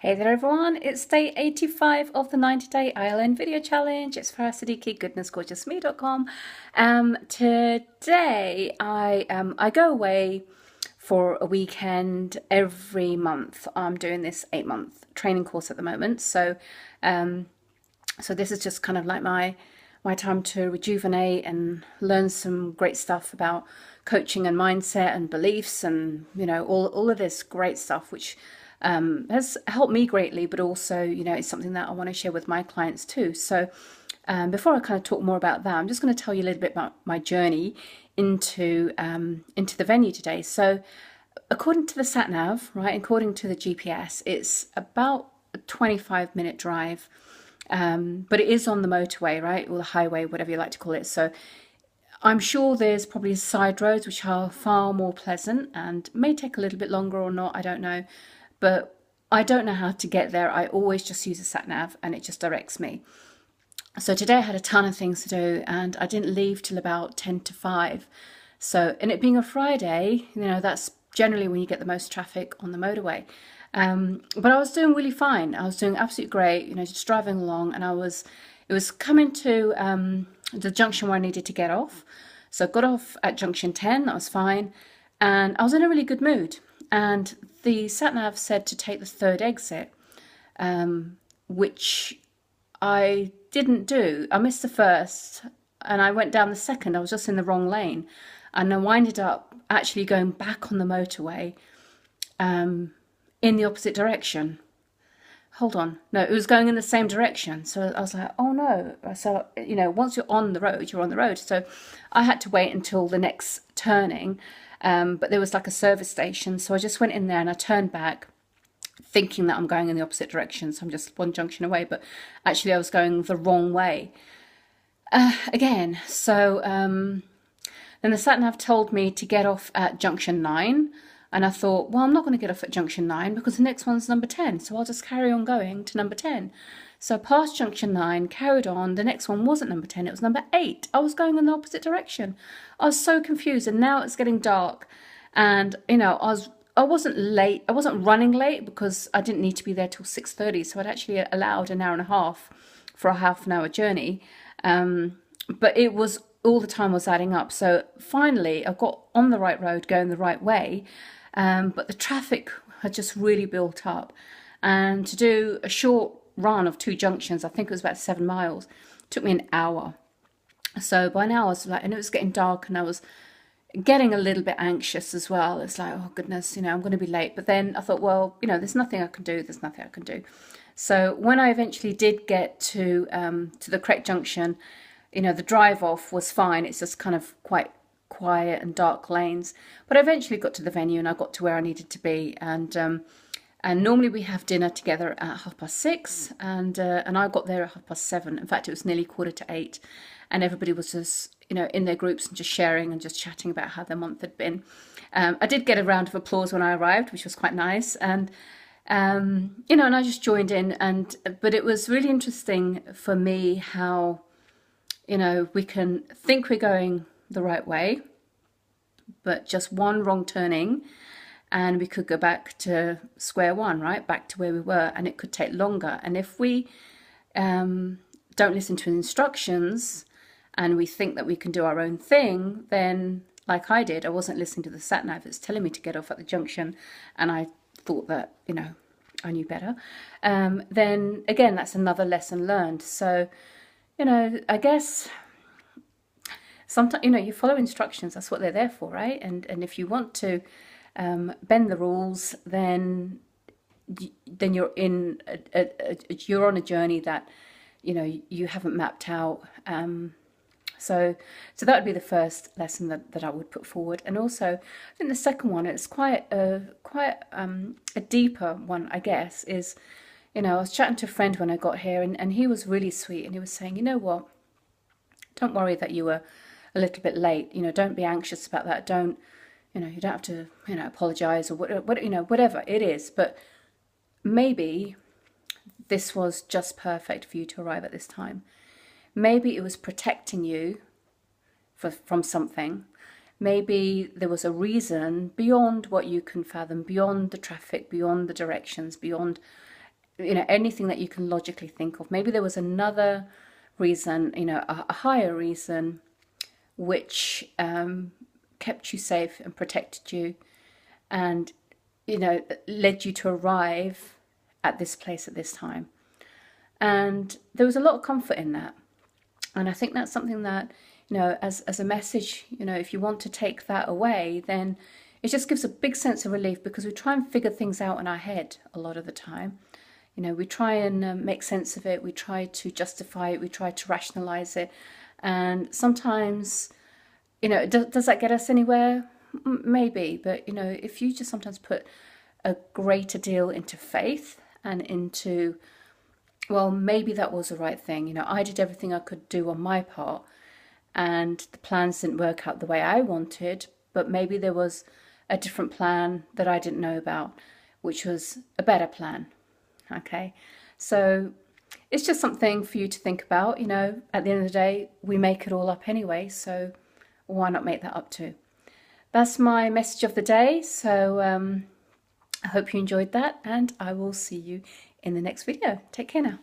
Hey there everyone, it's day 85 of the 90-day Ireland video challenge. It's Farah Siddiqui, goodnessgorgeousme.com. Today I go away for a weekend every month. I'm doing this 8-month training course at the moment. So this is just kind of like my time to rejuvenate and learn some great stuff about coaching and mindset and beliefs and all of this great stuff which has helped me greatly, but also it's something that I want to share with my clients too. So before I kind of talk more about that, I'm just going to tell you a little bit about my journey into the venue today. So according to the sat nav, right, according to the GPS, it's about a 25-minute drive, but it is on the motorway, right, or the highway, whatever you like to call it. So I'm sure there's probably side roads which are far more pleasant and may take a little bit longer or not, I don't know. But I don't know how to get there. I always just use a sat nav and it just directs me. So today I had a ton of things to do and I didn't leave till about 10 to 5. So, and it being a Friday, that's generally when you get the most traffic on the motorway. But I was doing really fine. I was doing absolutely great, just driving along, and it was coming to the junction where I needed to get off. So I got off at junction 10, that was fine. And I was in a really good mood. And the sat-nav said to take the third exit, which I didn't do. I missed the first and I went down the second. I was just in the wrong lane. And I winded up actually going back on the motorway in the opposite direction. Hold on. No, it was going in the same direction. So I was like, oh no. So, once you're on the road, you're on the road. So I had to wait until the next turning. But there was like a service station. So I just went in there and I turned back thinking that I'm going in the opposite direction. So I'm just one junction away. But actually I was going the wrong way again. So then the sat-nav told me to get off at junction 9. And I thought, well, I'm not going to get off at junction 9 because the next one's number 10. So I'll just carry on going to number 10. So I passed junction 9, carried on. The next one wasn't number 10, it was number 8. I was going in the opposite direction. I was so confused, and now it's getting dark. And, I wasn't late. I wasn't running late because I didn't need to be there till 6:30. So I'd actually allowed an hour and a half for a half-an-hour journey. But it was, all the time was adding up. So finally, I got on the right road, going the right way. But the traffic had just really built up. And to do a short run of 2 junctions, I think it was about 7 miles, took me an hour. So by now I was like, and it was getting dark and I was getting a little bit anxious as well. It's like, oh goodness, I'm going to be late. But then I thought, well, there's nothing I can do. There's nothing I can do. So when I eventually did get to the correct junction, the drive off was fine. It's just kind of quite quiet and dark lanes. But I eventually got to the venue and I got to where I needed to be. And normally we have dinner together at 6:30, and I got there at 7:30. In fact, it was nearly 7:45, and everybody was just in their groups and just sharing and just chatting about how their month had been. I did get a round of applause when I arrived, which was quite nice, and and I just joined in. But it was really interesting for me how we can think we're going the right way, but just one wrong turning and we could go back to square one, right? Back to where we were, and it could take longer. And if we don't listen to instructions and we think that we can do our own thing, then like I did, I wasn't listening to the sat nav. It's telling me to get off at the junction, and I thought that, I knew better. Then again, that's another lesson learned. So, I guess sometimes, you follow instructions. That's what they're there for, right? And if you want to bend the rules, then you're you're on a journey that you haven't mapped out. So that would be the first lesson that I would put forward. And also, I think the second one, it's quite a deeper one, I guess, is I was chatting to a friend when I got here, and he was really sweet, and he was saying, you know what, don't worry that you were a little bit late. Don't be anxious about that. Don't you don't have to apologize or whatever it is, but maybe this was just perfect for you to arrive at this time. Maybe it was protecting you from something. Maybe there was a reason beyond what you can fathom, beyond the traffic, beyond the directions, beyond anything that you can logically think of. Maybe there was another reason, a higher reason, which kept you safe and protected you, and led you to arrive at this place at this time. And there was a lot of comfort in that. And I think that's something that, as a message, if you want to take that away, then it just gives a big sense of relief, because we try and figure things out in our head a lot of the time. We try and make sense of it. We try to justify it. We try to rationalize it. And sometimes, does that get us anywhere? Maybe. But, if you just sometimes put a greater deal into faith and into, well, maybe that was the right thing. I did everything I could do on my part, and the plans didn't work out the way I wanted, but maybe there was a different plan that I didn't know about, which was a better plan. Okay, so it's just something for you to think about. At the end of the day, we make it all up anyway, so why not make that up too? That's my message of the day. So I hope you enjoyed that, and I will see you in the next video. Take care now.